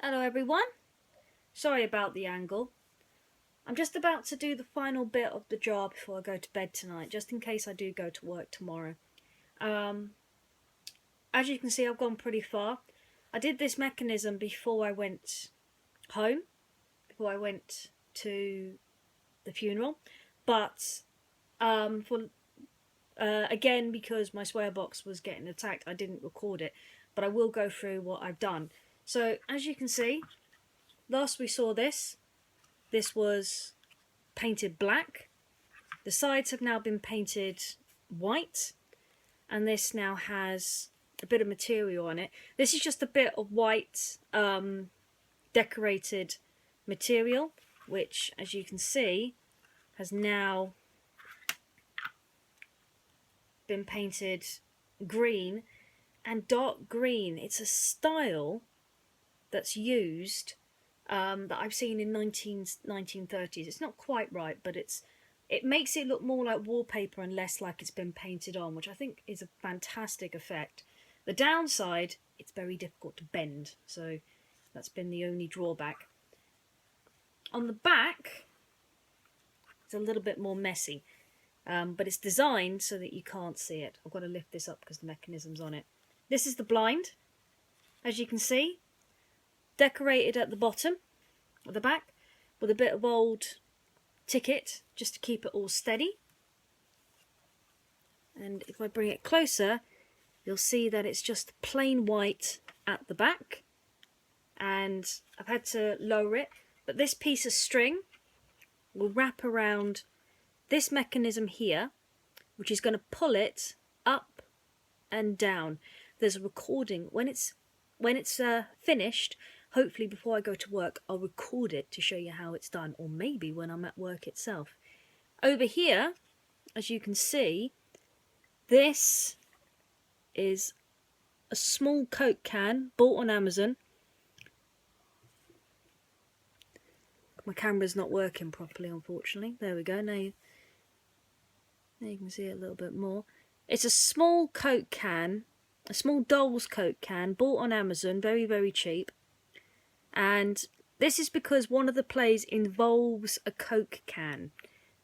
Hello everyone, sorry about the angle. I'm just about to do the final bit of the job before I go to bed tonight, just in case I do go to work tomorrow. As you can see, I've gone pretty far. I did this mechanism before I went home, before I went to the funeral, but again, because my swear box was getting attacked, I didn't record it, but I will go through what I've done. So as you can see, last we saw this was painted black. The sides have now been painted white, and this now has a bit of material on it. This is just a bit of white decorated material, which, as you can see, has now been painted green and dark green. It's a style that's used that I've seen in 1930s. It's not quite right, but it makes it look more like wallpaper and less like it's been painted on, which I think is a fantastic effect. The downside, it's very difficult to bend, so that's been the only drawback. On the back, it's a little bit more messy, but it's designed so that you can't see it. I've got to lift this up because the mechanism's on it. This is the blind, as you can see, decorated at the bottom of the back with a bit of old ticket just to keep it all steady. And if I bring it closer, you'll see that it's just plain white at the back, and I've had to lower it, but this piece of string will wrap around this mechanism here, which is going to pull it up and down. There's a recording when it's finished. Hopefully before I go to work, I'll record it to show you how it's done, or maybe when I'm at work itself. Over here, as you can see, this is a small Coke can bought on Amazon. My camera's not working properly, unfortunately. There we go. Now you can see it a little bit more. It's a small Coke can, a small Doll's Coke can, bought on Amazon, very, very cheap. And this is because one of the plays involves a Coke can.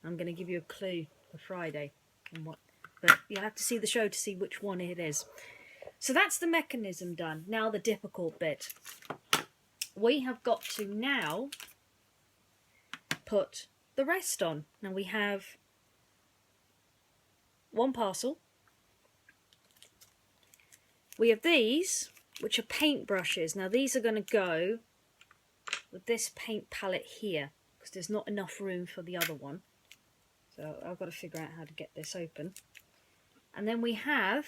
I'm going to give you a clue for Friday on what, but you'll have to see the show to see which one it is. So that's the mechanism done. Now the difficult bit. We have got to now put the rest on. Now we have one parcel. We have these, which are paint brushes. Now these are going to go with this paint palette here, because there's not enough room for the other one. So I've got to figure out how to get this open. And then we have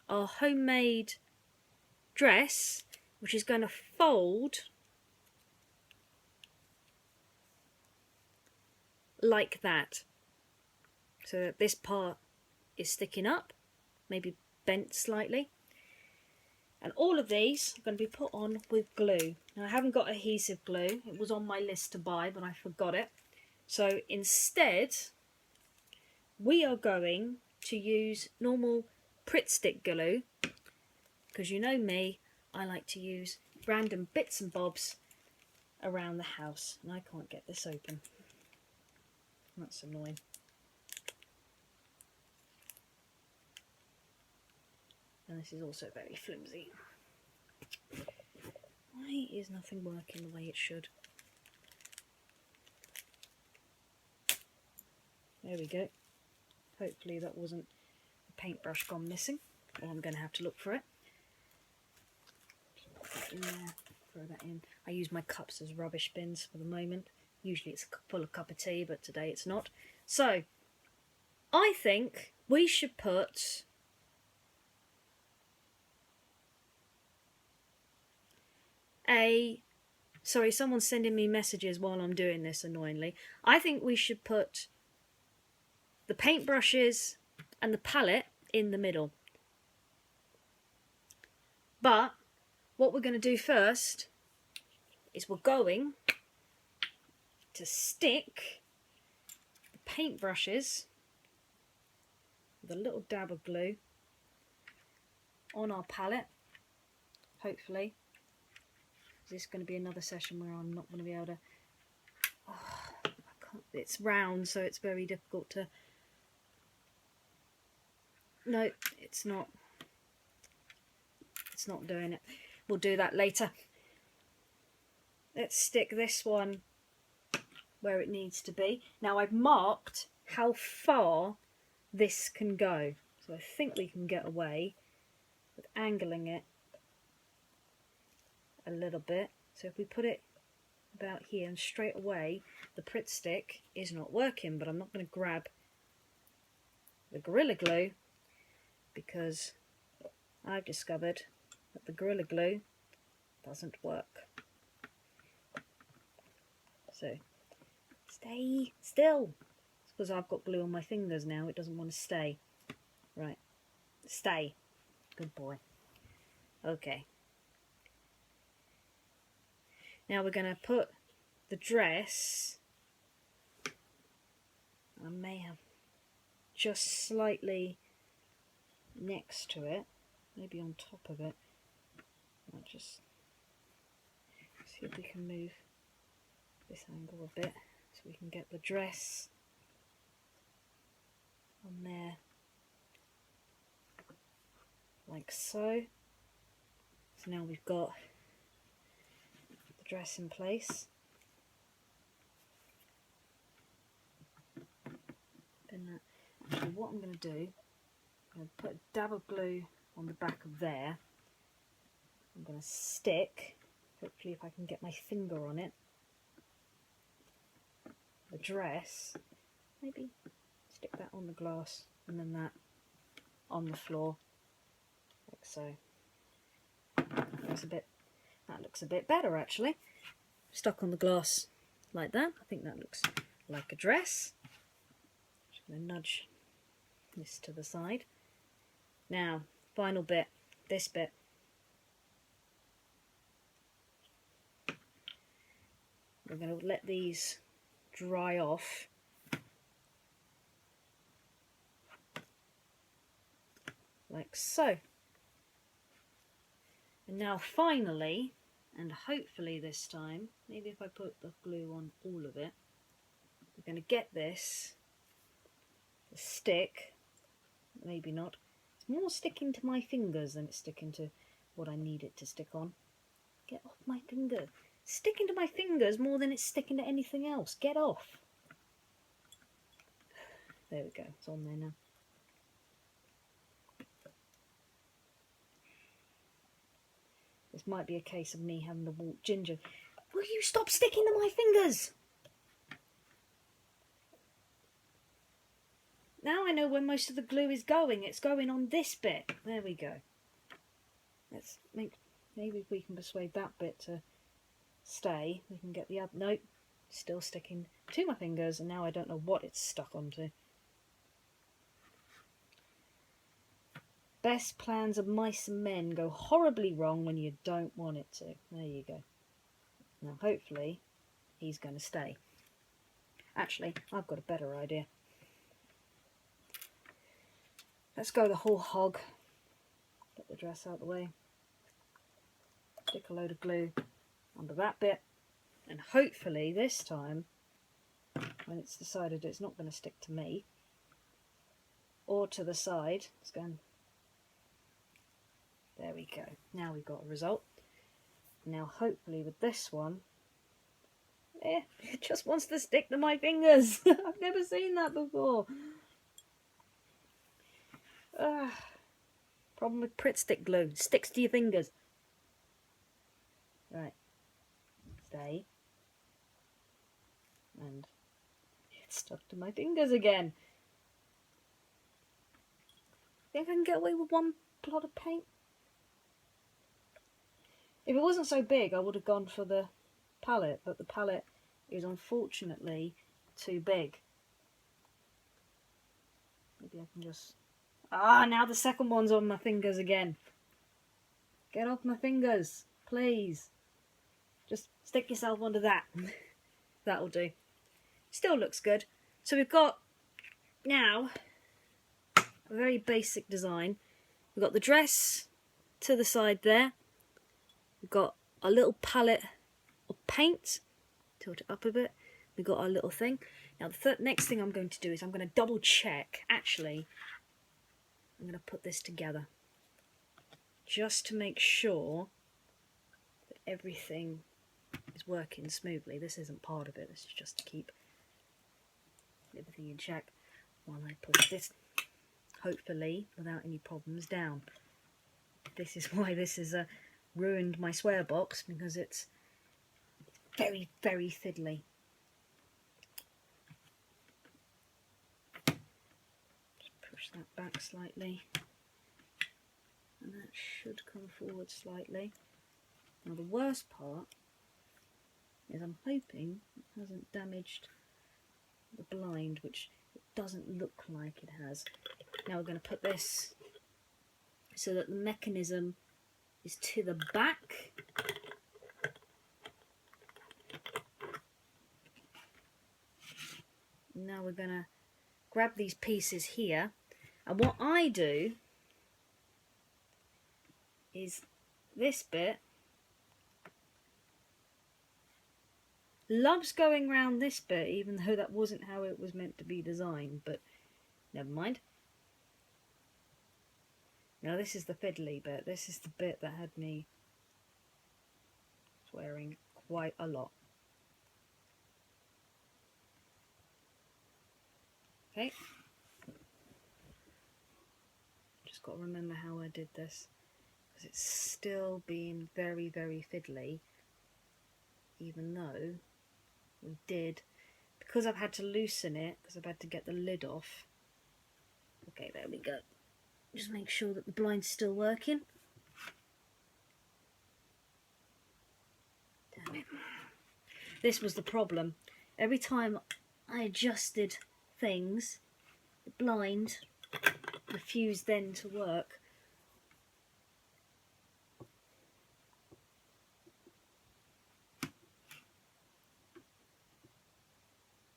our homemade dress, which is going to fold like that, so that this part is sticking up, maybe bent slightly. And all of these are going to be put on with glue. Now I haven't got adhesive glue. It was on my list to buy, but I forgot it. So instead, we are going to use normal Pritt stick glue, because you know me, I like to use random bits and bobs around the house. And I can't get this open. That's annoying. And this is also very flimsy. Why is nothing working the way it should? There we go. Hopefully that wasn't a paintbrush gone missing, or I'm going to have to look for it. Put that in there, throw that in. I use my cups as rubbish bins for the moment. Usually it's full of cup of tea, but today it's not. So, I think we should put sorry, someone's sending me messages while I'm doing this, annoyingly. I think we should put the paintbrushes and the palette in the middle. But what we're going to do first is we're going to stick the paintbrushes with a little dab of glue on our palette, hopefully. Is this going to be another session where I'm not going to be able to... Oh, I can't. It's round, so it's very difficult to... No, it's not. It's not doing it. We'll do that later. Let's stick this one where it needs to be. Now I've marked how far this can go. So I think we can get away with angling it a little bit. So if we put it about here, and straight away the Pritt stick is not working, but I'm not going to grab the Gorilla Glue because I've discovered that the Gorilla Glue doesn't work. So stay still. It's because I've got glue on my fingers now. It doesn't want to stay. Right. Stay. Good boy. Okay. Now we're going to put the dress, I may have just slightly next to it, maybe on top of it. I'll just see if we can move this angle a bit so we can get the dress on there, like so. So now we've got the dress in place. Then actually what I'm going to do, I'm going to put a dab of glue on the back of there. I'm going to stick, hopefully if I can get my finger on it, the dress, maybe stick that on the glass and then that on the floor, like so. That looks a bit better actually. Stuck on the glass like that. I think that looks like a dress. Just going to nudge this to the side. Now, final bit, this bit. We're going to let these dry off. Like so. And now finally, and hopefully this time, maybe if I put the glue on all of it, we're going to get this to stick, maybe not. It's more sticking to my fingers than it's sticking to what I need it to stick on. Get off my finger. It's sticking to my fingers more than it's sticking to anything else. Get off. There we go, it's on there now. This might be a case of me having to walk ginger. Will you stop sticking to my fingers? Now I know where most of the glue is going. It's going on this bit. There we go. Let's make, maybe if we can persuade that bit to stay, we can get the other. Nope, still sticking to my fingers, and now I don't know what it's stuck onto. Best plans of mice and men go horribly wrong when you don't want it to. There you go. Now hopefully he's going to stay. Actually, I've got a better idea. Let's go the whole hog. Get the dress out of the way. Stick a load of glue under that bit. And hopefully this time, when it's decided it's not going to stick to me, or to the side, it's going... There we go. Now we've got a result. Now hopefully with this one, it just wants to stick to my fingers. I've never seen that before. Problem with Pritt stick glue. Sticks to your fingers. Right. Stay. And it's stuck to my fingers again. Think I can get away with one plot of paint? If it wasn't so big, I would have gone for the palette, but the palette is unfortunately too big. Maybe I can just... Ah, now the second one's on my fingers again. Get off my fingers, please. Just stick yourself onto that. That'll do. Still looks good. So we've got now a very basic design. We've got the dress to the side there. We've got our little palette of paint, tilt it up a bit. We got our little thing. Now the next thing I'm going to do is I'm going to double check. Actually, I'm going to put this together just to make sure that everything is working smoothly. This isn't part of it. This is just to keep everything in check while I push this, hopefully without any problems, down. This is why this has ruined my swear box, because it's very, very fiddly. Just push that back slightly, and that should come forward slightly. Now the worst part is I'm hoping it hasn't damaged the blind, which it doesn't look like it has. Now we're going to put this so that the mechanism is to the back. Now we're going to grab these pieces here, and what I do is this bit loves going round this bit, even though that wasn't how it was meant to be designed, but never mind. Now this is the fiddly bit. This is the bit that had me swearing quite a lot. Okay. Just got to remember how I did this, because it's still being very, very fiddly, even though we did, because I've had to loosen it, because I've had to get the lid off. Okay, there we go. Just make sure that the blind's still working. Damn it. This was the problem. Every time I adjusted things, the blind refused then to work.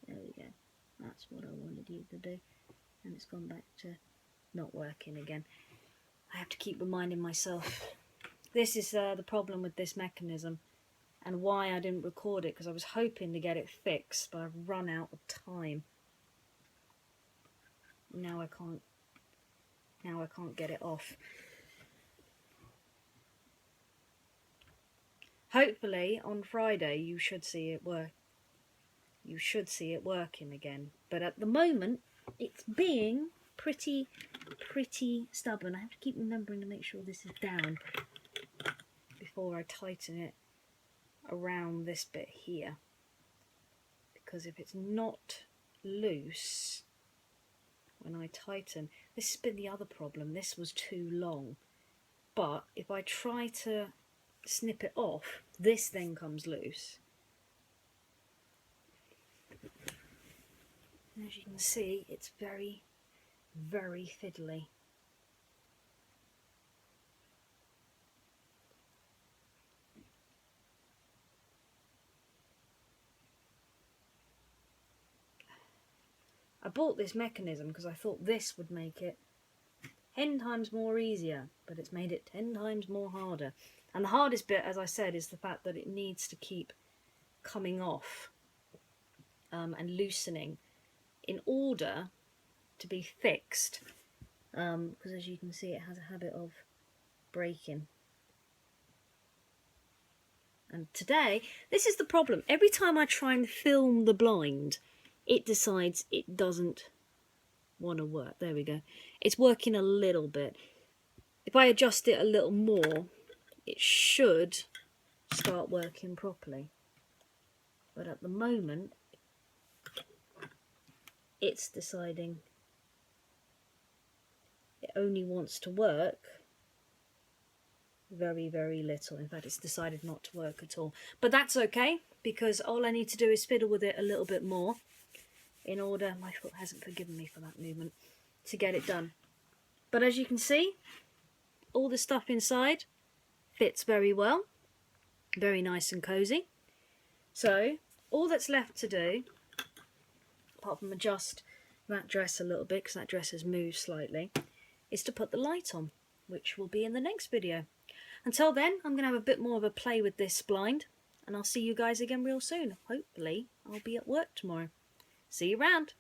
There we go. That's what I wanted you to do. And it's gone back to not working again. I have to keep reminding myself. This is the problem with this mechanism, and why I didn't record it, because I was hoping to get it fixed, but I've run out of time. Now I can't get it off. Hopefully on Friday you should see it work. You should see it working again. But at the moment it's being pretty stubborn. I have to keep remembering to make sure this is down before I tighten it around this bit here, because if it's not loose when I tighten, this has been the other problem. This was too long, but if I try to snip it off, this then comes loose. And as you can see, it's very, very fiddly. I bought this mechanism because I thought this would make it 10 times more easier, but it's made it 10 times more harder. And the hardest bit, as I said, is the fact that it needs to keep coming off and loosening in order to be fixed, because as you can see, it has a habit of breaking. And today, this is the problem. Every time I try and film the blind, it decides it doesn't want to work. There we go. It's working a little bit. If I adjust it a little more, it should start working properly. But at the moment, it's deciding it only wants to work very, very little. In fact, it's decided not to work at all. But that's okay, because all I need to do is fiddle with it a little bit more in order, my foot hasn't forgiven me for that movement, to get it done. But as you can see, all the stuff inside fits very well, very nice and cozy. So all that's left to do, apart from adjust that dress a little bit, because that dress has moved slightly, is to put the light on, which will be in the next video. Until then, I'm going to have a bit more of a play with this blind, and I'll see you guys again real soon. Hopefully, I'll be at work tomorrow. See you around.